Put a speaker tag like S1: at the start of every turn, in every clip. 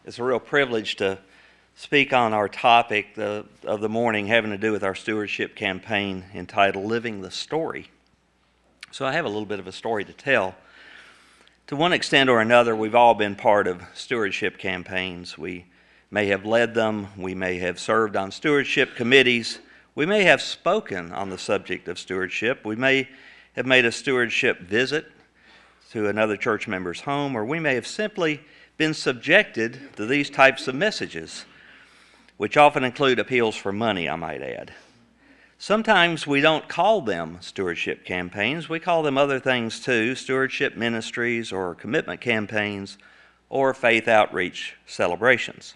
S1: It's a real privilege to speak on our topic of the morning having to do with our stewardship campaign entitled Living the Story. So I have a little bit of a story to tell. To one extent or another, we've all been part of stewardship campaigns. We may have led them, we may have served on stewardship committees, we may have spoken on the subject of stewardship, we may have made a stewardship visit to another church member's home, or we may have simply been subjected to these types of messages, which often include appeals for money, I might add. Sometimes we don't call them stewardship campaigns. We call them other things too, stewardship ministries or commitment campaigns or faith outreach celebrations.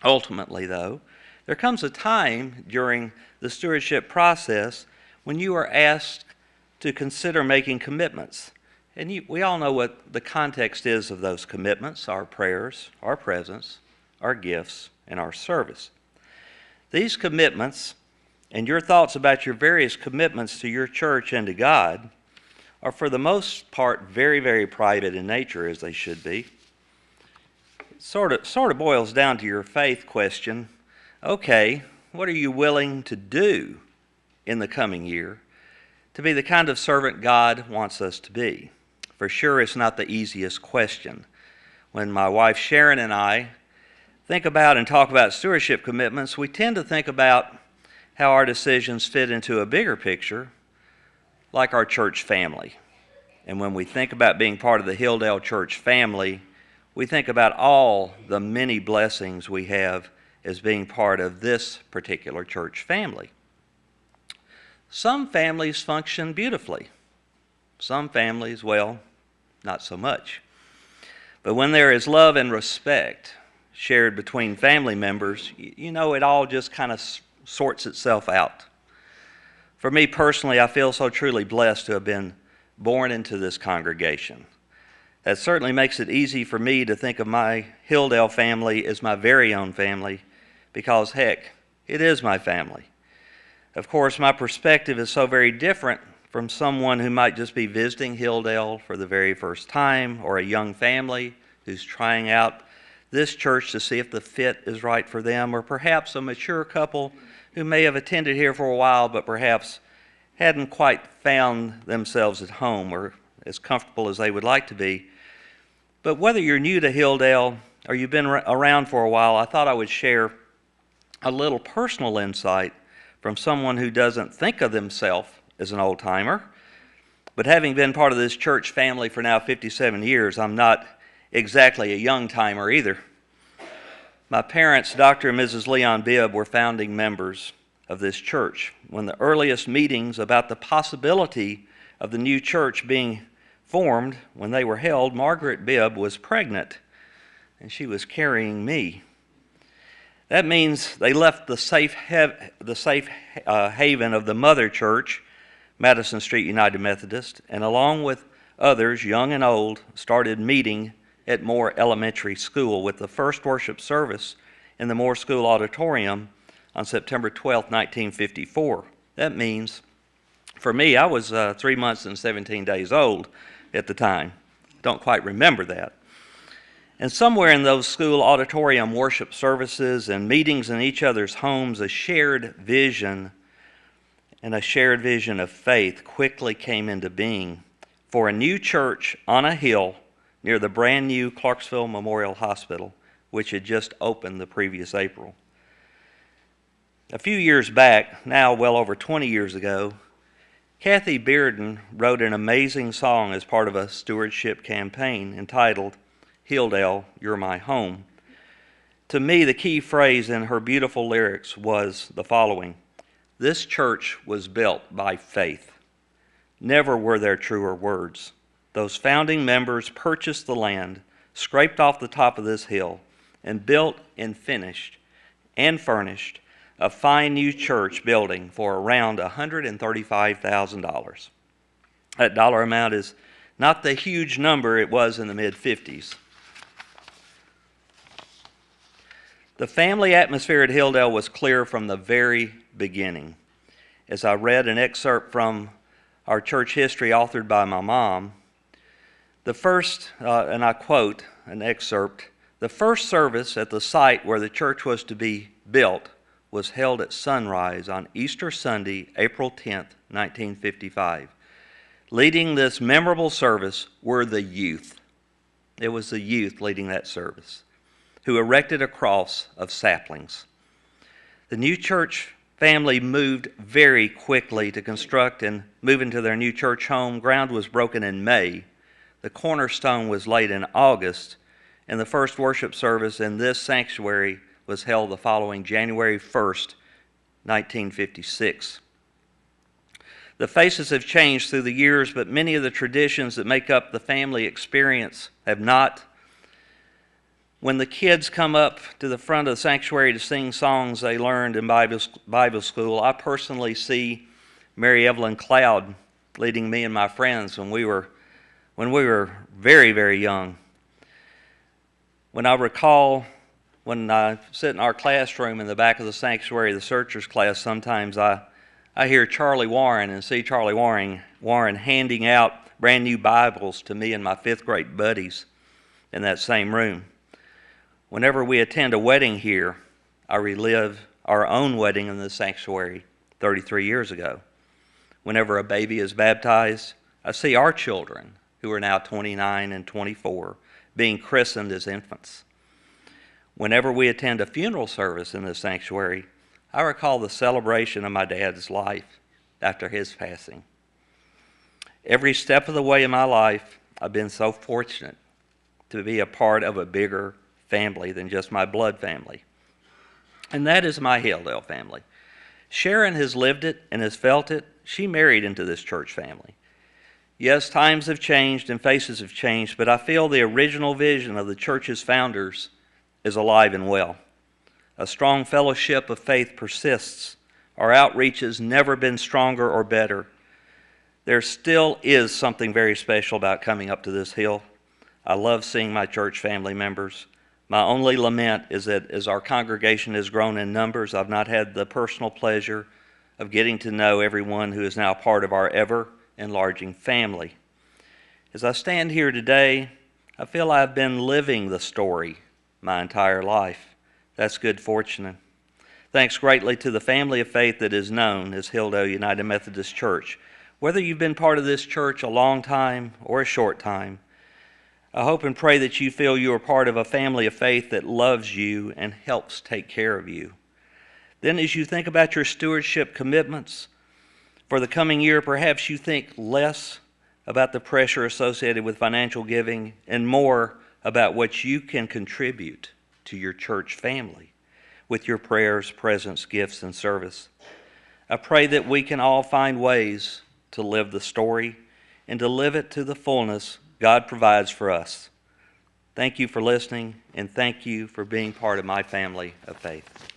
S1: Ultimately, though, there comes a time during the stewardship process when you are asked to consider making commitments. And we all know what the context is of those commitments: our prayers, our presence, our gifts, and our service. These commitments and your thoughts about your various commitments to your church and to God are for the most part very, very private in nature, as they should be. It sort of boils down to your faith question. Okay, what are you willing to do in the coming year to be the kind of servant God wants us to be? For sure, it's not the easiest question. When my wife Sharon and I think about and talk about stewardship commitments, we tend to think about how our decisions fit into a bigger picture, like our church family. And when we think about being part of the Hilldale church family, we think about all the many blessings we have as being part of this particular church family. Some families function beautifully. Some families, well, not so much. But when there is love and respect shared between family members, you know, it all just kind of sorts itself out. For me personally, I feel so truly blessed to have been born into this congregation. That certainly makes it easy for me to think of my Hilldale family as my very own family, because heck, it is my family. Of course, my perspective is so very different from someone who might just be visiting Hilldale for the very first time, or a young family who's trying out this church to see if the fit is right for them, or perhaps a mature couple who may have attended here for a while but perhaps hadn't quite found themselves at home or as comfortable as they would like to be. But whether you're new to Hilldale or you've been around for a while, I thought I would share a little personal insight from someone who doesn't think of themselves as an old-timer, but having been part of this church family for now 57 years, I'm not exactly a young-timer either. My parents, Dr. and Mrs. Leon Bibb, were founding members of this church. When the earliest meetings about the possibility of the new church being formed, when they were held, Margaret Bibb was pregnant, and she was carrying me. That means they left the safe haven of the mother church, Madison Street United Methodist, and along with others, young and old, started meeting at Moore Elementary School with the first worship service in the Moore School Auditorium on September 12, 1954. That means, for me, I was 3 months and 17 days old at the time. Don't quite remember that. And somewhere in those school auditorium worship services and meetings in each other's homes, a shared vision and a shared vision of faith quickly came into being for a new church on a hill near the brand new Clarksville Memorial Hospital, which had just opened the previous April. A few years back, now well over 20 years ago, Kathy Bearden wrote an amazing song as part of a stewardship campaign entitled, "Hilldale, You're My Home." To me, the key phrase in her beautiful lyrics was the following: "This church was built by faith. Never were there truer words. Those founding members purchased the land, scraped off the top of this hill, and built and finished and furnished a fine new church building for around $135,000. That dollar amount is not the huge number it was in the mid-50s. The family atmosphere at Hilldale was clear from the very beginning. As I read an excerpt from our church history authored by my mom, the first, and I quote an excerpt, The first service at the site where the church was to be built was held at sunrise on Easter Sunday, April 10th, 1955. Leading this memorable service were the youth. It was the youth leading that service, who erected a cross of saplings. The new church family moved very quickly to construct and move into their new church home. Ground was broken in May. The cornerstone was laid in August, and the first worship service in this sanctuary was held the following January 1st, 1956. The faces have changed through the years, but many of the traditions that make up the family experience have not. When the kids come up to the front of the sanctuary to sing songs they learned in Bible school, I personally see Mary Evelyn Cloud leading me and my friends when we were very, very young. When I recall, when I sit in our classroom in the back of the sanctuary, the searchers class, sometimes I hear Charlie Warren and see Charlie Warren handing out brand new Bibles to me and my fifth grade buddies in that same room. Whenever we attend a wedding here, I relive our own wedding in the sanctuary 33 years ago. Whenever a baby is baptized, I see our children, who are now 29 and 24, being christened as infants. Whenever we attend a funeral service in the sanctuary, I recall the celebration of my dad's life after his passing. Every step of the way in my life, I've been so fortunate to be a part of a bigger family than just my blood family. And that is my Hilldale family. Sharon has lived it and has felt it. She married into this church family. Yes, times have changed and faces have changed, but I feel the original vision of the church's founders is alive and well. A strong fellowship of faith persists. Our outreach has never been stronger or better. There still is something very special about coming up to this hill. I love seeing my church family members. My only lament is that as our congregation has grown in numbers, I've not had the personal pleasure of getting to know everyone who is now part of our ever-enlarging family. As I stand here today, I feel I've been living the story my entire life. That's good fortune. Thanks greatly to the family of faith that is known as Hilldale United Methodist Church. Whether you've been part of this church a long time or a short time, I hope and pray that you feel you are part of a family of faith that loves you and helps take care of you. Then as you think about your stewardship commitments for the coming year, perhaps you think less about the pressure associated with financial giving and more about what you can contribute to your church family with your prayers, presence, gifts, and service. I pray that we can all find ways to live the story and to live it to the fullness God provides for us. Thank you for listening, and thank you for being part of my family of faith.